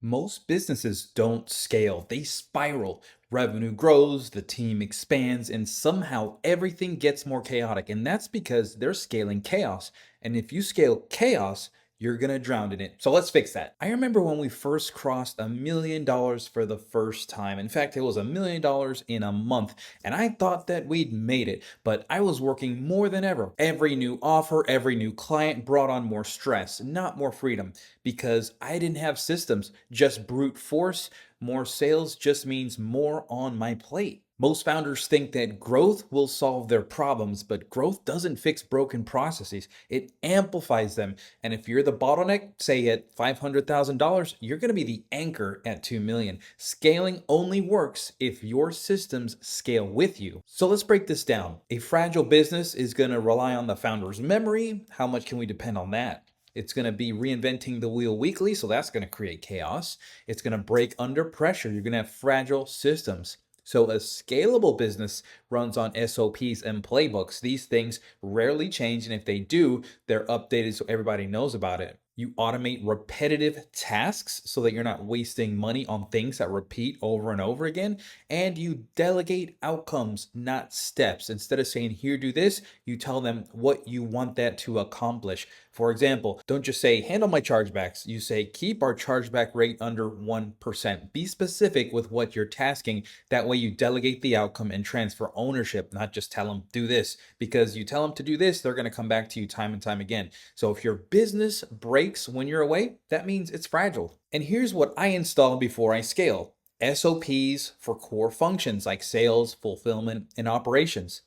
Most businesses don't scale, they spiral. Revenue grows, the team expands, and somehow everything gets more chaotic. And that's because they're scaling chaos. And if you scale chaos, you're going to drown in it. So let's fix that. I remember when we first crossed $1 million for the first time. In fact, it was $1 million in a month. And I thought that we'd made it, but I was working more than ever. Every new offer, every new client brought on more stress, not more freedom, because I didn't have systems, just brute force. More sales just means more on my plate. Most founders think that growth will solve their problems, but growth doesn't fix broken processes. It amplifies them. And if you're the bottleneck, say at $500,000, you're going to be the anchor at 2 million. Scaling only works if your systems scale with you. So let's break this down. A fragile business is going to rely on the founder's memory. How much can we depend on that? It's going to be reinventing the wheel weekly, so that's going to create chaos. It's going to break under pressure. You're going to have fragile systems. So a scalable business runs on SOPs and playbooks. These things rarely change, and if they do, they're updated so everybody knows about it. You automate repetitive tasks so that you're not wasting money on things that repeat over and over again. And you delegate outcomes, not steps. Instead of saying, here, do this, you tell them what you want that to accomplish. For example, don't just say, handle my chargebacks. You say, keep our chargeback rate under 1%. Be specific with what you're tasking. That way you delegate the outcome and transfer ownership, not just tell them, do this. Because you tell them to do this, they're going to come back to you time and time again. So if your business breaks when you're away, that means it's fragile. And here's what I install before I scale. SOPs for core functions like sales, fulfillment, and operations.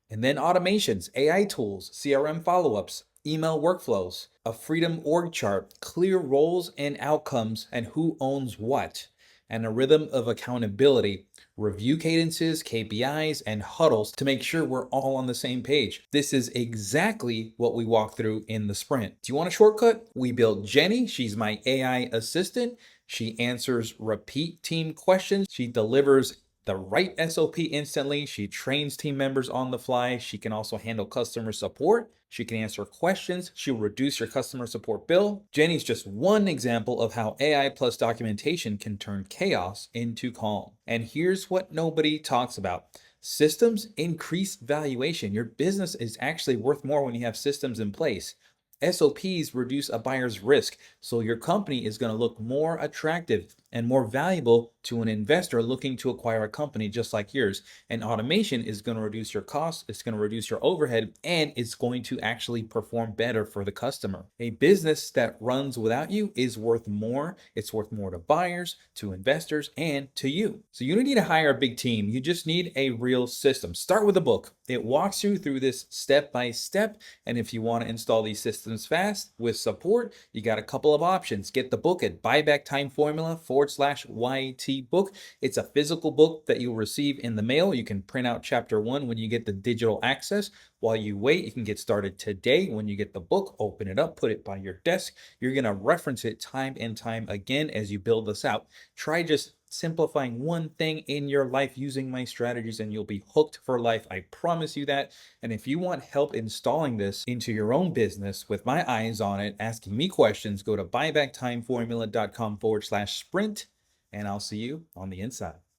And then automations, AI tools, CRM follow-ups, email workflows, a freedom org chart, clear roles and outcomes, and who owns what, and a rhythm of accountability, review cadences, KPIs, and huddles to make sure we're all on the same page. This is exactly what we walk through in the sprint. Do you want a shortcut? We built Jenny. She's my AI assistant. She answers repeat team questions. She delivers the right SOP instantly. She trains team members on the fly. She can also handle customer support. She can answer questions. She'll reduce your customer support bill. Jenny's just one example of how AI plus documentation can turn chaos into calm. And here's what nobody talks about. Systems increase valuation. Your business is actually worth more when you have systems in place. SOPs reduce a buyer's risk, so your company is going to look more attractive and more valuable to an investor looking to acquire a company just like yours. And automation is going to reduce your costs, it's going to reduce your overhead, and it's going to actually perform better for the customer. A business that runs without you is worth more. It's worth more to buyers, to investors, and to you. So you don't need to hire a big team. You just need a real system. Start with a book. It walks you through this step by step. And if you want to install these systems fast with support, you got a couple of options. Get the book at Buybacktime Formula/YT book. It's a physical book that you'll receive in the mail. You can print out chapter 1 when you get the digital access. While you wait, you can get started today. When you get the book, open it up, put it by your desk. You're going to reference it time and time again as you build this out. Try just simplifying one thing in your life using my strategies and you'll be hooked for life. I promise you that. And if you want help installing this into your own business with my eyes on it, asking me questions, go to buybacktimeformula.com/sprint, and I'll see you on the inside.